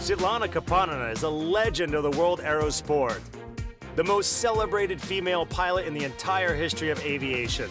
Svetlana Kapanina is a legend of the world aerosport, the most celebrated female pilot in the entire history of aviation.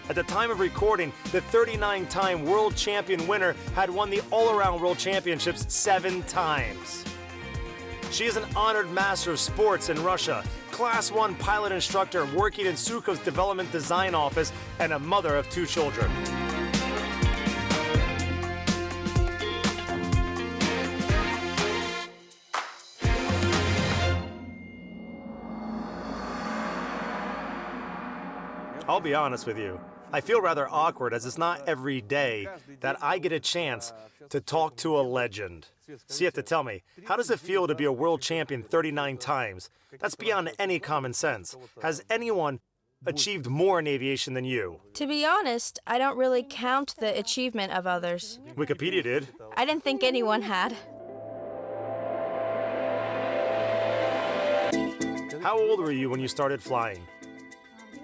At the time of recording, the 39-time world champion winner had won the all-around world championships 7 times. She is an honored master of sports in Russia, Class 1 pilot instructor working in Sukhov's development design office, and a mother of 2 children. I'll be honest with you. I feel rather awkward as it's not every day that I get a chance to talk to a legend. So you have to tell me, how does it feel to be a world champion 39 times? That's beyond any common sense. Has anyone achieved more in aviation than you? To be honest, I don't really count the achievement of others. Wikipedia did. I didn't think anyone had. How old were you when you started flying?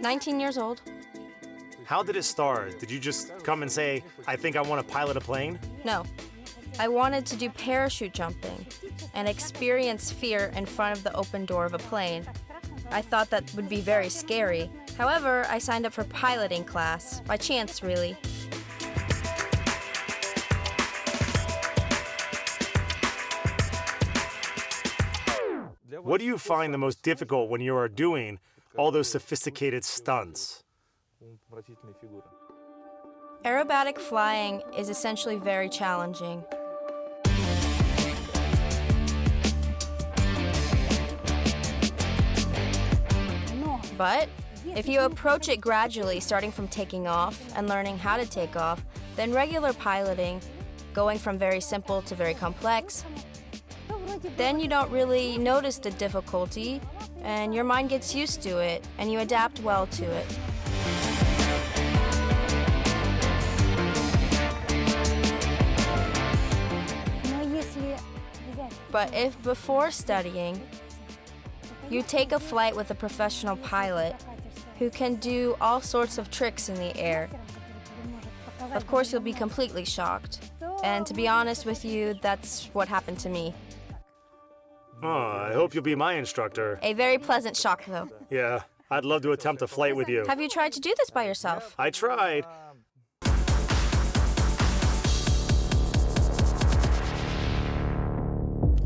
19 years old. How did it start? Did you just come and say, I think I want to pilot a plane? No. I wanted to do parachute jumping and experience fear in front of the open door of a plane. I thought that would be very scary. However, I signed up for piloting class, by chance really. What do you find the most difficult when you are doing all those sophisticated stunts? Aerobatic flying is essentially very challenging. But if you approach it gradually, starting from taking off and learning how to take off, then regular piloting, going from very simple to very complex, then you don't really notice the difficulty, and your mind gets used to it, and you adapt well to it. But if before studying, you take a flight with a professional pilot who can do all sorts of tricks in the air, of course you'll be completely shocked. And to be honest with you, that's what happened to me. Oh, I hope you'll be my instructor. A very pleasant shock, though. Yeah, I'd love to attempt a flight with you. Have you tried to do this by yourself? I tried.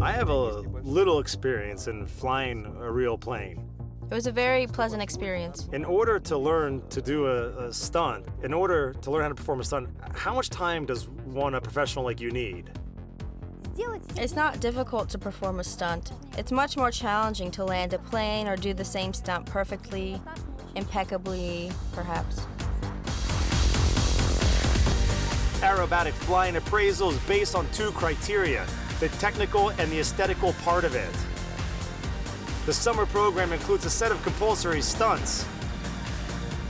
I have a little experience in flying a real plane. It was a very pleasant experience. In order to learn to do a stunt, in order to learn how to perform a stunt, how much time does a professional like you need? It's not difficult to perform a stunt. It's much more challenging to land a plane or do the same stunt perfectly, impeccably, perhaps. Aerobatic flying appraisal is based on 2 criteria, the technical and the aesthetical part of it. The summer program includes a set of compulsory stunts.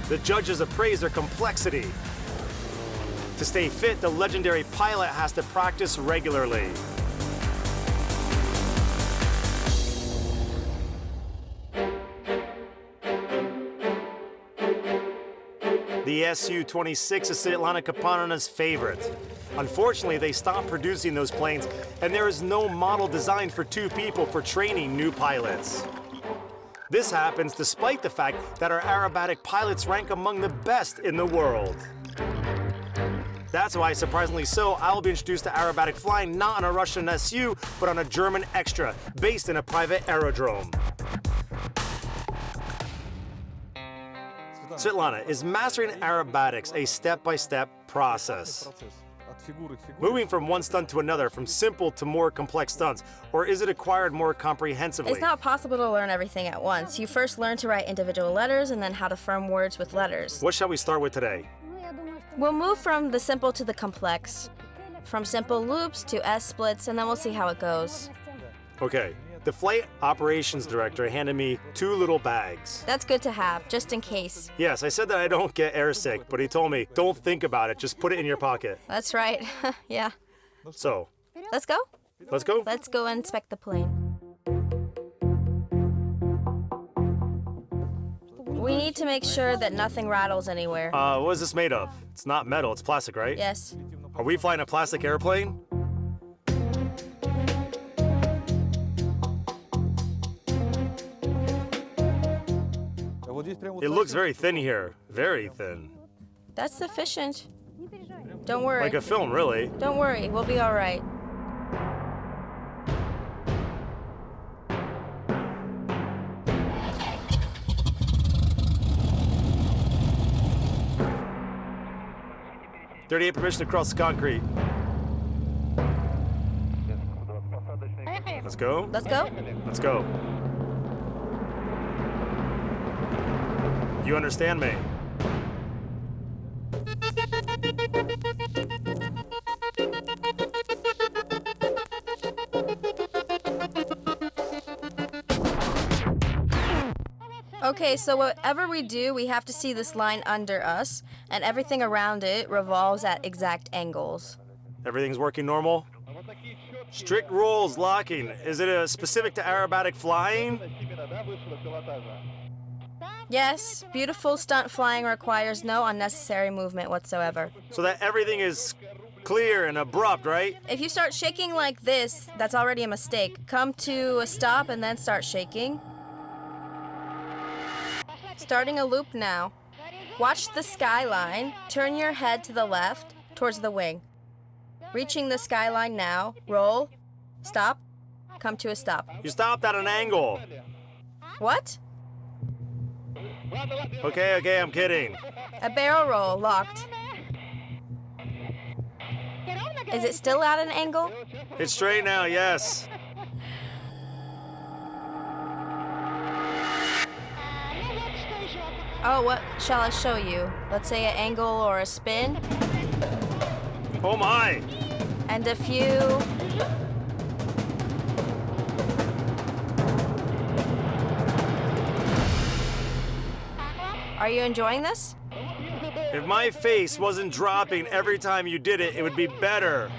The judges appraise their complexity. To stay fit, the legendary pilot has to practice regularly. The Su-26 is Svetlana Kapanina's favorite. Unfortunately, they stopped producing those planes, and there is no model designed for 2 people for training new pilots. This happens despite the fact that our aerobatic pilots rank among the best in the world. That's why, surprisingly so, I will be introduced to aerobatic flying not on a Russian Su, but on a German Extra, based in a private aerodrome. Svetlana, is mastering aerobatics a step-by-step process? Moving from one stunt to another, from simple to more complex stunts, or is it acquired more comprehensively? It's not possible to learn everything at once. You first learn to write individual letters and then how to form words with letters. What shall we start with today? We'll move from the simple to the complex, from simple loops to S-splits, and then we'll see how it goes. Okay. The flight operations director handed me 2 little bags. That's good to have, just in case. Yes, I said that I don't get airsick, but he told me, don't think about it, just put it in your pocket. That's right, yeah. So. Let's go? Let's go? Let's go inspect the plane. We need to make sure that nothing rattles anywhere. What is this made of? It's not metal, it's plastic, right? Yes. Are we flying a plastic airplane? It looks very thin here. Very thin. That's sufficient. Don't worry. Like a film, really. Don't worry, we'll be all right. .38 permission to cross the concrete. Let's go. Let's go. Let's go. You understand me? Okay, so whatever we do, we have to see this line under us, and everything around it revolves at exact angles. Everything's working normal? Strict rules locking. Is it specific to aerobatic flying? Yes, beautiful stunt flying requires no unnecessary movement whatsoever. So that everything is clear and abrupt, right? If you start shaking like this, that's already a mistake. Come to a stop and then start shaking. Starting a loop now. Watch the skyline. Turn your head to the left, towards the wing. Reaching the skyline now. Roll. Stop. Come to a stop. You stopped at an angle. What? Okay, I'm kidding. A barrel roll, locked. Is it still at an angle? It's straight now, yes. Oh, what shall I show you? Let's say an angle or a spin. Oh my! And a few. Are you enjoying this? If my face wasn't dropping every time you did it, it would be better.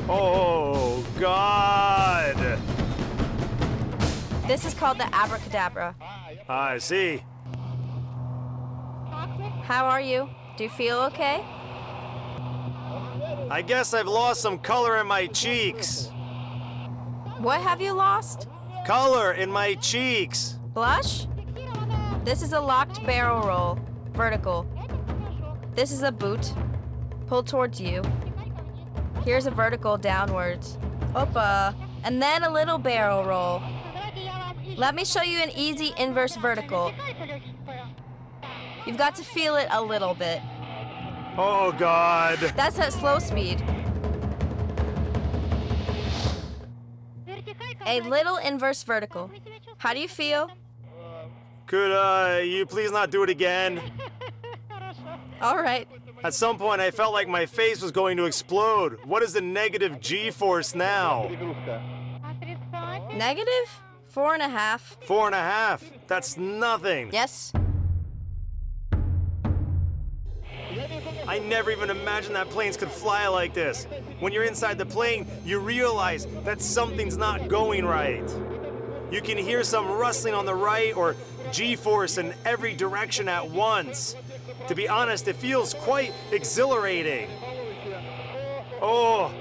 Oh, God! This is called the abracadabra. I see. How are you? Do you feel okay? I guess I've lost some color in my cheeks. What have you lost? Color in my cheeks. Blush? This is a locked barrel roll, vertical. This is a boot, pull towards you. Here's a vertical downwards. Opa. And then a little barrel roll. Let me show you an easy inverse vertical. You've got to feel it a little bit. Oh, God. That's at slow speed. A little inverse vertical. How do you feel? Could you please not do it again? All right. At some point, I felt like my face was going to explode. What is the negative G-force now? Negative? 4.5. 4.5. That's nothing. Yes. I never even imagined that planes could fly like this. When you're inside the plane, you realize that something's not going right. You can hear some rustling on the right or G-force in every direction at once. To be honest, it feels quite exhilarating. Oh,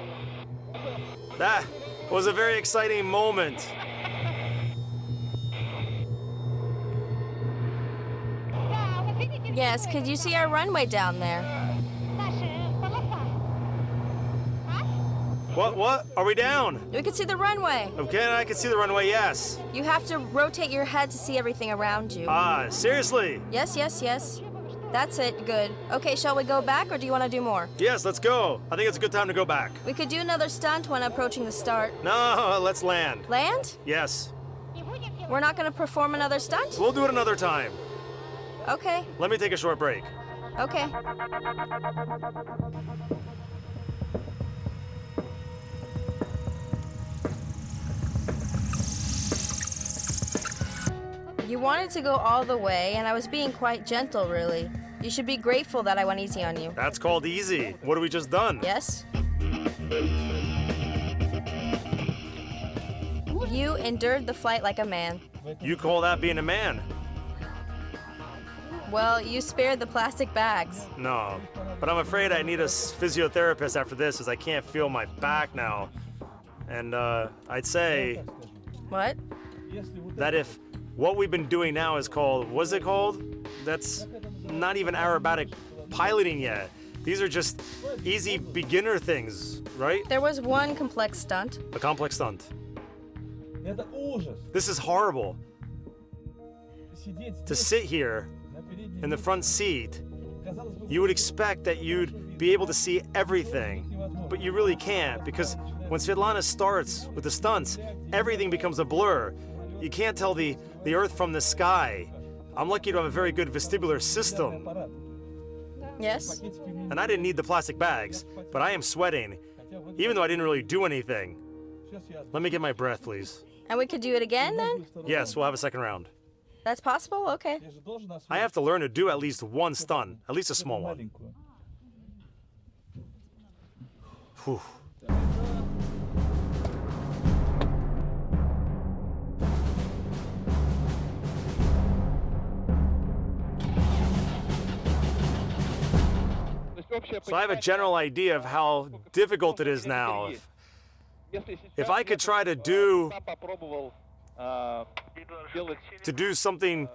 that was a very exciting moment. Yes, could you see our runway down there? What? Are we down? We could see the runway. Okay, I can see the runway, yes. You have to rotate your head to see everything around you. Ah, seriously? Yes. That's it, good. Okay, shall we go back or do you want to do more? Yes, let's go. I think it's a good time to go back. We could do another stunt when approaching the start. No, let's land. Land? Yes. We're not going to perform another stunt? We'll do it another time. Okay. Let me take a short break. Okay. You wanted to go all the way, and I was being quite gentle, really. You should be grateful that I went easy on you. That's called easy. What have we just done? Yes? You endured the flight like a man. You call that being a man? Well, you spared the plastic bags. No, but I'm afraid I need a physiotherapist after this as I can't feel my back now. And I'd say... What? that if what we've been doing now is called, what's it called? That's not even aerobatic piloting yet. These are just easy beginner things, right? There was one complex stunt. A complex stunt. This is horrible. To sit here in the front seat, you would expect that you'd be able to see everything, but you really can't, because when Svetlana starts with the stunts, everything becomes a blur. You can't tell the earth from the sky. I'm lucky to have a very good vestibular system. Yes? And I didn't need the plastic bags, but I am sweating, even though I didn't really do anything. Let me get my breath, please. And we could do it again then? Yes, we'll have a second round. That's possible? Okay. I have to learn to do at least one stunt, at least a small one. Whew. So I have a general idea of how difficult it is now. If I could try to do something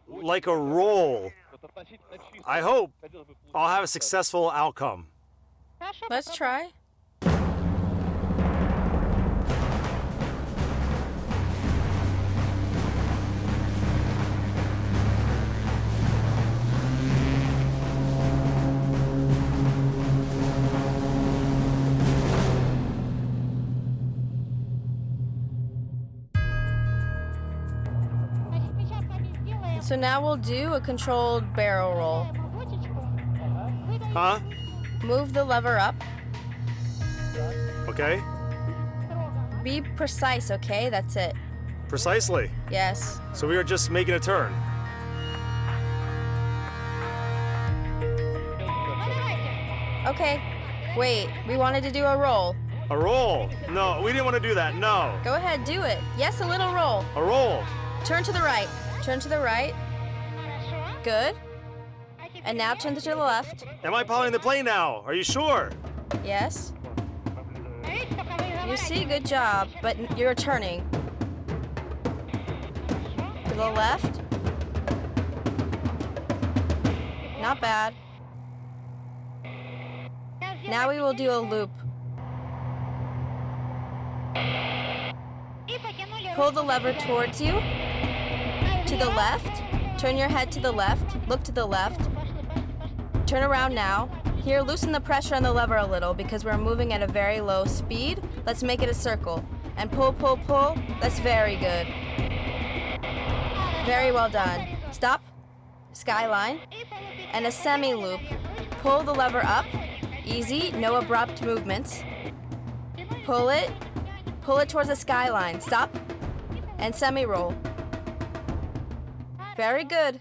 like a roll, I hope I'll have a successful outcome. Let's try. So now we'll do a controlled barrel roll. Huh? Move the lever up. Okay. Be precise, okay? That's it. Precisely. Yes. So we are just making a turn. Okay. Wait, we wanted to do a roll. A roll? No, we didn't want to do that. No. Go ahead, do it. Yes, a little roll. A roll. Turn to the right. Turn to the right. Good. And now turn to the left. Am I piloting the plane now? Are you sure? Yes. You see, good job, but you're turning. To the left. Not bad. Now we will do a loop. Pull the lever towards you. To the left. Turn your head to the left. Look to the left. Turn around now. Here, loosen the pressure on the lever a little because we're moving at a very low speed. Let's make it a circle. And pull, pull, pull. That's very good. Very well done. Stop. Skyline. And a semi-loop. Pull the lever up. Easy, no abrupt movements. Pull it. Pull it towards the skyline. Stop. And semi-roll. Very good.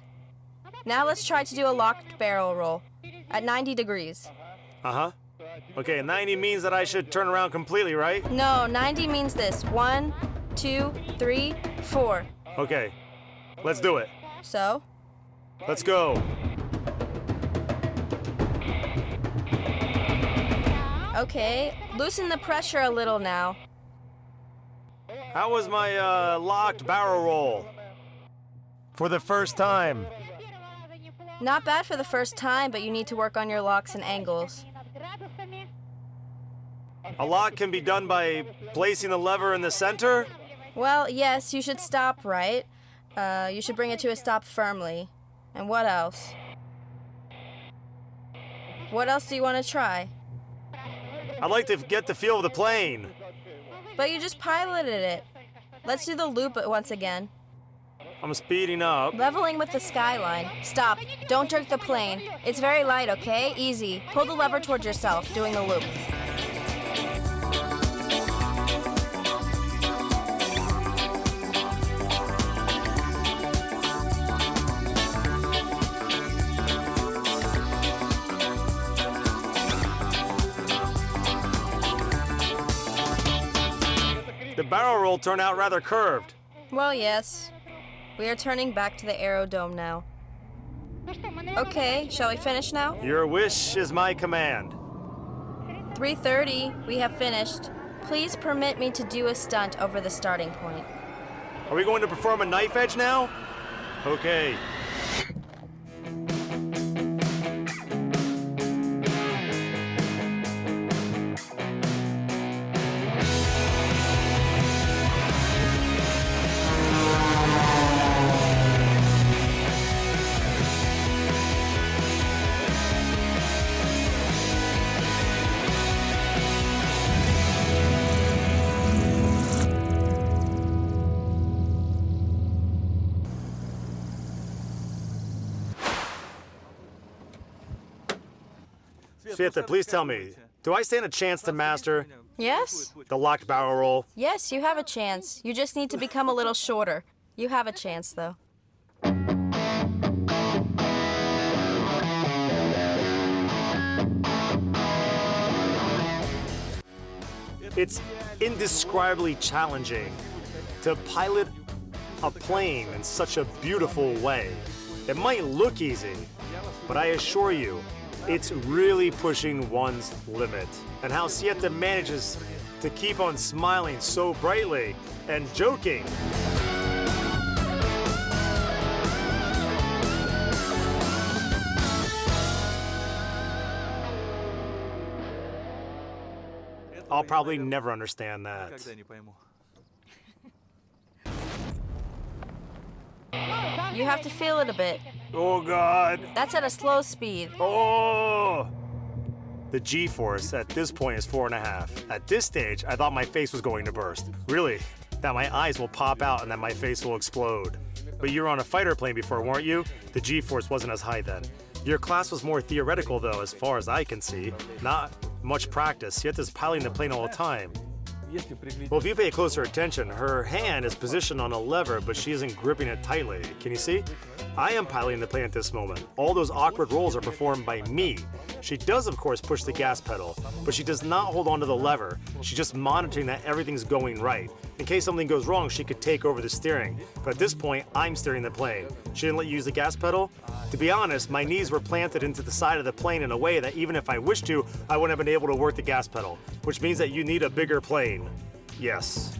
Now let's try to do a locked barrel roll at 90 degrees. Uh-huh. Okay, 90 means that I should turn around completely, right? No, 90 means this. 1, 2, 3, 4. Okay, let's do it. So? Let's go. Okay, loosen the pressure a little now. How was my locked barrel roll? For the first time. Not bad for the first time, but you need to work on your locks and angles. A lock can be done by placing the lever in the center? Well, yes, you should stop right. You should bring it to a stop firmly. And what else? What else do you want to try? I'd like to get the feel of the plane. But you just piloted it. Let's do the loop once again. I'm speeding up. Leveling with the skyline. Stop. Don't jerk the plane. It's very light, okay? Easy. Pull the lever towards yourself, doing the loop. The barrel roll turned out rather curved. Well, yes. We are turning back to the aerodome now. Okay, shall we finish now? Your wish is my command. 3:30, we have finished. Please permit me to do a stunt over the starting point. Are we going to perform a knife edge now? Okay. Sveta, please tell me, do I stand a chance to master Yes? the locked barrel roll? Yes, you have a chance. You just need to become a little shorter. You have a chance, though. It's indescribably challenging to pilot a plane in such a beautiful way. It might look easy, but I assure you, it's really pushing one's limit. And how Sieta manages to keep on smiling so brightly and joking. I'll probably never understand that. You have to feel it a bit. Oh God. That's at a slow speed. Oh! The G-force at this point is 4.5. At this stage, I thought my face was going to burst. Really, that my eyes will pop out and that my face will explode. But you were on a fighter plane before, weren't you? The G-force wasn't as high then. Your class was more theoretical though, as far as I can see. Not much practice, yet is piloting the plane all the time. Well, if you pay closer attention, her hand is positioned on a lever, but she isn't gripping it tightly. Can you see? I am piloting the plane at this moment. All those awkward rolls are performed by me. She does, of course, push the gas pedal, but she does not hold onto the lever. She's just monitoring that everything's going right. In case something goes wrong, she could take over the steering. But at this point, I'm steering the plane. She didn't let you use the gas pedal? To be honest, my knees were planted into the side of the plane in a way that even if I wished to, I wouldn't have been able to work the gas pedal, which means that you need a bigger plane. Yes.